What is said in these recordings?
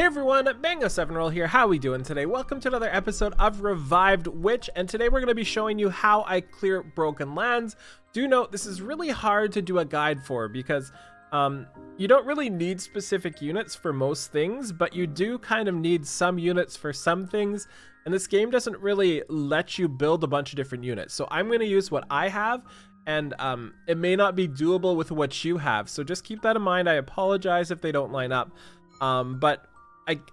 Hey everyone, Mango7Roll here. How we doing today? Welcome to another episode of Revived Witch, and today we're going to be showing you how I clear broken lands. Do note, this is really hard to do a guide for because you don't really need specific units for most things, but you do kind of need some units for some things, and this game doesn't really let you build a bunch of different units. So I'm going to use what I have, and it may not be doable with what you have, so just keep that in mind. I apologize if they don't line up, but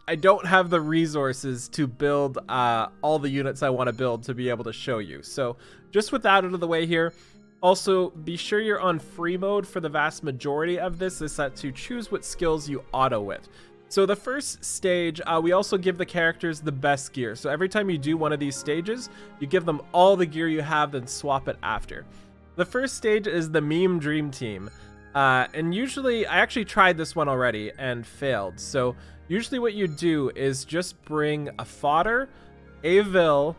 I don't have the resources to build all the units I want to build to be able to show you. So just with that out of the way here, also be sure you're on free mode for the vast majority of this. This lets you choose what skills you auto with. So the first stage, we also give the characters the best gear. So every time you do one of these stages, you give them all the gear you have, then swap it after. The first stage is the Meme Dream Team. And usually, I actually tried this one already and failed. So usually what you do is just bring a fodder, a Vil,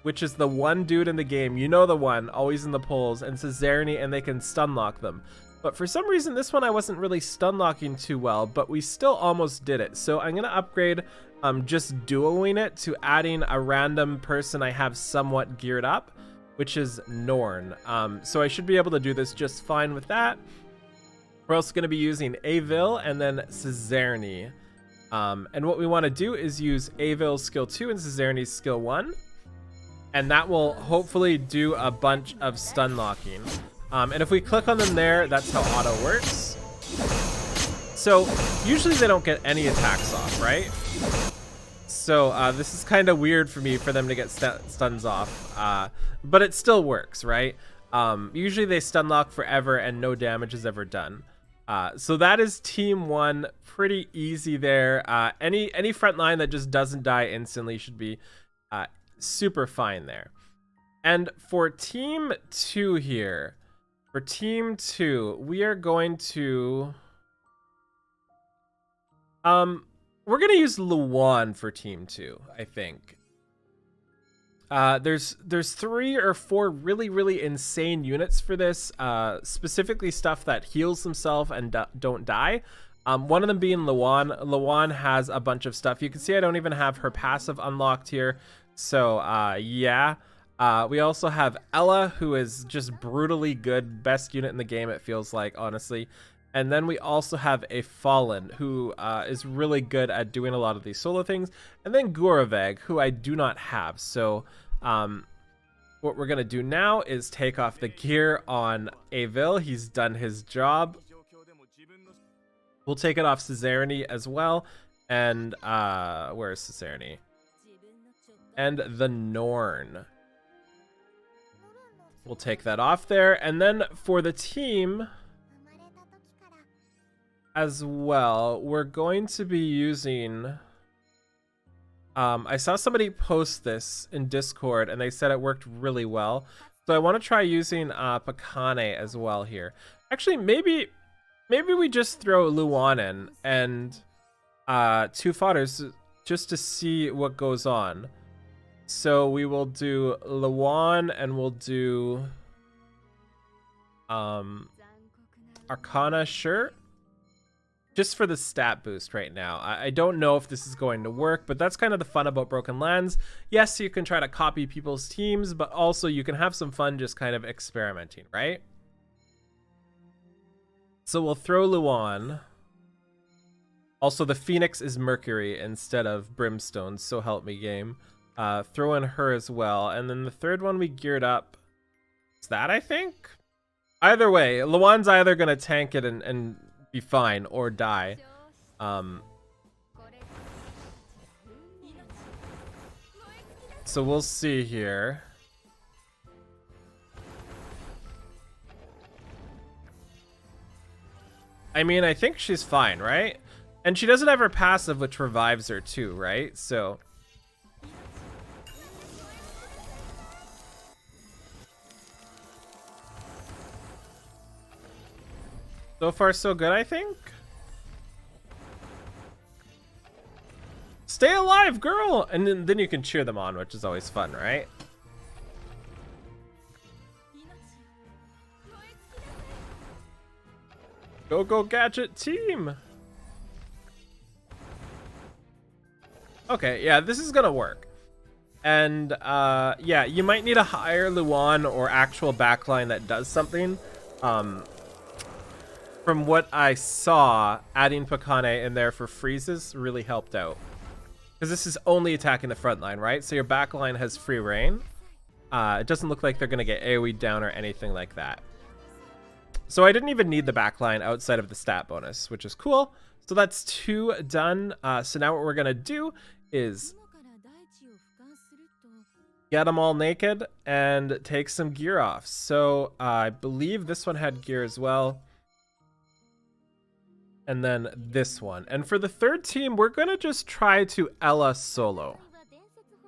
which is the one dude in the game, you know the one, always in the polls, and Suzerain, and they can stun lock them. But for some reason, this one I wasn't really stun locking too well, but we still almost did it. So I'm going to upgrade just duoing it to adding a random person I have somewhat geared up, which is Norn. So I should be able to do this just fine with that. We're also going to be using a Vil and then Suzerain. And what we want to do is use a Vil's skill 2 and Suzerain's skill 1. And that will hopefully do a bunch of stun locking. And if we click on them there, that's how auto works. So usually they don't get any attacks off, right? So this is kind of weird for me for them to get stuns off. But it still works, right? Usually they stun lock forever and no damage is ever done. So that is team 1, pretty easy there. Any front line that just doesn't die instantly should be super fine there. And for team 2 here, we are going to we're gonna use Luan for team 2, I think. There's 3 or 4 really insane units for this, specifically stuff that heals themselves and don't die. One of them being Luan. Luan has a bunch of stuff. You can see I don't even have her passive unlocked here. So yeah. We also have Ella, who is just brutally good, best unit in the game, it feels like, honestly. And then we also have a Fallen, who is really good at doing a lot of these solo things. And then Guraveg, who I do not have. So what we're going to do now is take off the gear on a Vil. He's done his job. We'll take it off Suzerain as well. And where is Suzerain? And the Norn. We'll take that off there. And then for the team as well, we're going to be using I saw somebody post this in Discord and they said it worked really well, so I want to try using Pakane as well here. Actually, maybe we just throw Luan in and 2 fodders just to see what goes on. So we will do Luan and we'll do Arcana, sure, just for the stat boost right now. I don't know if this is going to work, but that's kind of the fun about Broken Lands. Yes, you can try to copy people's teams, but also you can have some fun just kind of experimenting, right? So we'll throw Luan. Also, the Phoenix is Mercury instead of Brimstone, so help me game. Throw in her as well. And then the third one we geared up. Is that, I think? Either way, Luan's either going to tank it and be fine or die. So we'll see here. I mean, I think she's fine, right? And she doesn't have her passive, which revives her too, right? So so far, so good, I think. Stay alive, girl! And then you can cheer them on, which is always fun, right? Go Gadget team! Okay, yeah, this is gonna work. And yeah, you might need a higher Luan or actual backline that does something. From what I saw, adding Pakane in there for freezes really helped out. Because this is only attacking the front line, right? So your back line has free reign. It doesn't look like they're going to get AoE down or anything like that. So I didn't even need the back line outside of the stat bonus, which is cool. So that's 2 done. So now what we're going to do is get them all naked and take some gear off. So I believe this one had gear as well. And then this one. And for the third team, we're going to just try to Ela solo.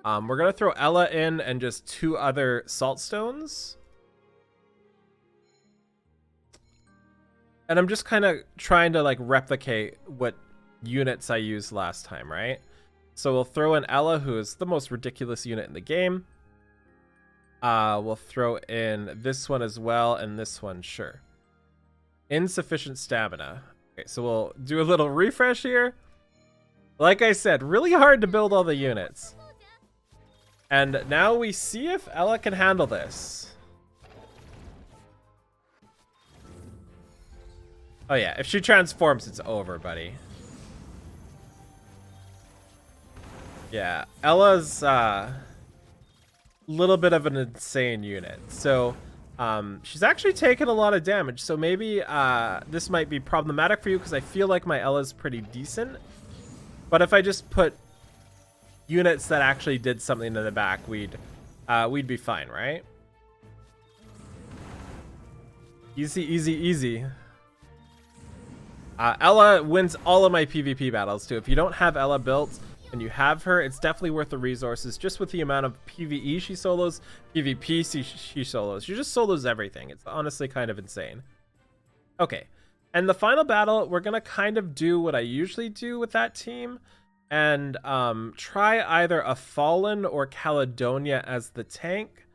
We're going to throw Ela in and just 2 other salt stones. And I'm just kind of trying to like replicate what units I used last time, right? So we'll throw in Ela, who is the most ridiculous unit in the game. We'll throw in this one as well, and this one, sure. Insufficient stamina. Okay, so we'll do a little refresh here. Like I said, really hard to build all the units. And now we see if Ela can handle this. Oh yeah, if she transforms, it's over, buddy. Yeah, Ela's little bit of an insane unit. So she's actually taken a lot of damage, so maybe this might be problematic for you because I feel like my Ela's pretty decent. But if I just put units that actually did something in the back, we'd be fine, right? Easy, easy, easy. Ela wins all of my PvP battles too. If you don't have Ela built and you have her, it's definitely worth the resources just with the amount of PvE she solos, PvP she solos. She just solos everything. It's honestly kind of insane. Okay, and the final battle, we're going to kind of do what I usually do with that team and try either a Fallen or Caledonia as the tank.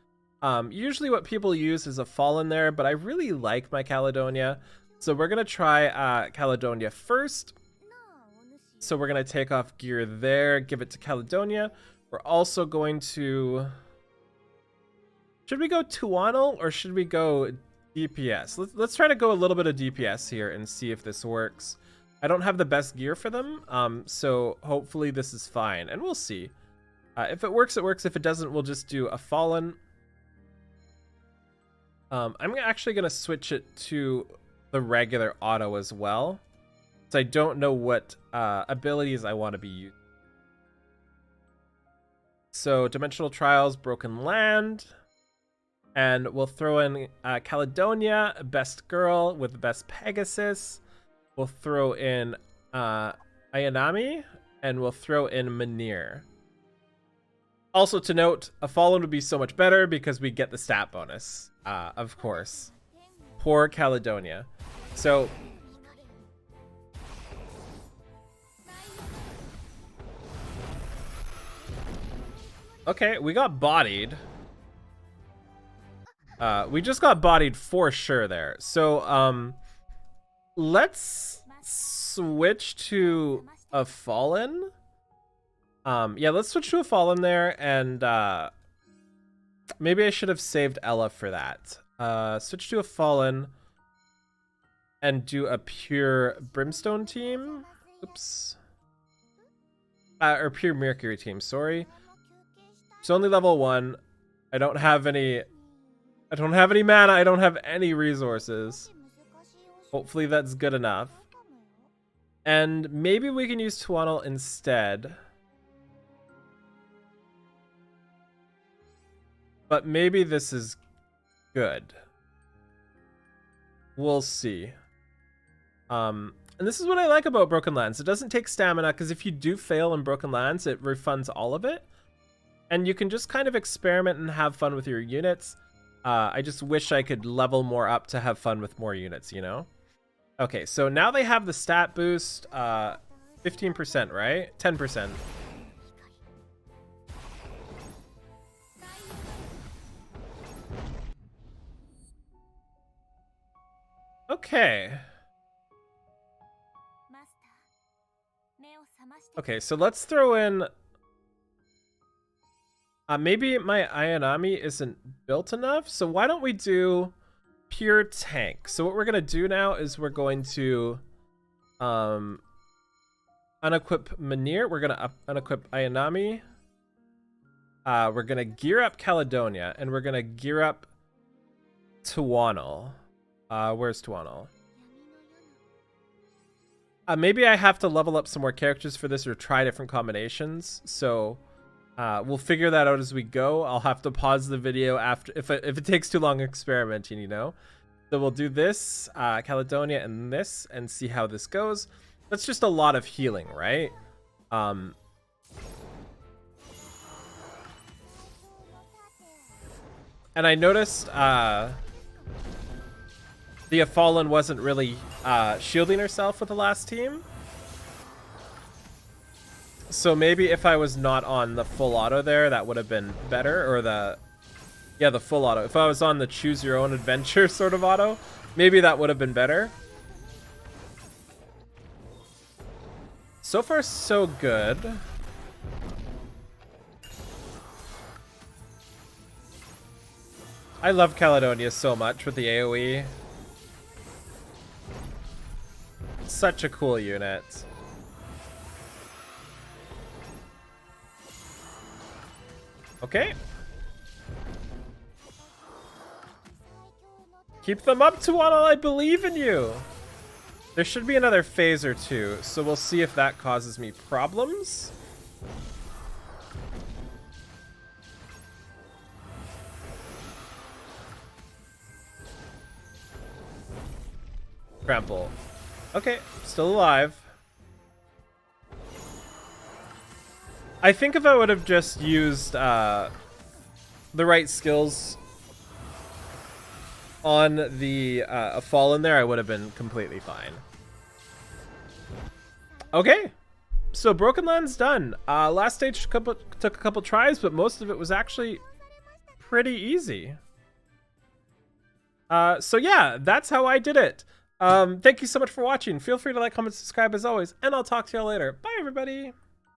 Usually what people use is a Fallen there, but I really like my Caledonia. So we're going to try Caledonia first. So we're going to take off gear there, give it to Caledonia. We're also going to... Should we go Tuanul or should we go DPS? Let's try to go a little bit of DPS here and see if this works. I don't have the best gear for them, so hopefully this is fine, and we'll see. If it works, it works. If it doesn't, we'll just do a Fallen. I'm actually going to switch it to the regular auto as well. So I don't know what abilities I want to be using. So Dimensional Trials, Broken Land. And we'll throw in Caledonia, Best Girl with Best Pegasus. We'll throw in Ayanami. And we'll throw in Manir. Also to note, a Fallen would be so much better because we get the stat bonus, of course. Poor Caledonia. So... Okay, we got bodied. We just got bodied for sure there. So, let's switch to a Fallen. Yeah, let's switch to a Fallen there, and maybe I should have saved Ela for that. Switch to a Fallen and do a pure Brimstone team. Oops. Or pure Mercury team, sorry. It's only level 1. I don't have any mana. I don't have any resources. Hopefully that's good enough. And maybe we can use Tuanul instead. But maybe this is good. We'll see. And this is what I like about Broken Lands. It doesn't take stamina, because if you do fail in Broken Lands, it refunds all of it. And you can just kind of experiment and have fun with your units. I just wish I could level more up to have fun with more units, you know? Okay, so now they have the stat boost. 15%, right? 10%. Okay. Okay, so let's throw in Maybe my Ayanami isn't built enough, so why don't we do pure tank? So what we're gonna do now is we're going to unequip Manir. We're gonna unequip Ayanami. We're gonna gear up Caledonia, and we're gonna gear up Tuanul. Where's Tuanul? Maybe I have to level up some more characters for this or try different combinations. So we'll figure that out as we go. I'll have to pause the video after if it takes too long experimenting, you know. So we'll do this, Caledonia and this, and see how this goes. That's just a lot of healing, right? And I noticed the Fallen wasn't really shielding herself with the last team. So maybe if I was not on the full auto there, that would have been better. Or the full auto. If I was on the choose your own adventure sort of auto, maybe that would have been better. So far, so good. I love Caledonia so much with the AoE. Such a cool unit. Okay. Keep them up, Tuanul. I believe in you. There should be another phase or two, so we'll see if that causes me problems. Trample. Okay, still alive. I think if I would have just used the right skills on the Fallen there, I would have been completely fine. Okay, so Broken Lands done. Last stage took a couple tries, but most of it was actually pretty easy. So yeah, that's how I did it. Thank you so much for watching. Feel free to like, comment, subscribe as always, and I'll talk to y'all later. Bye, everybody.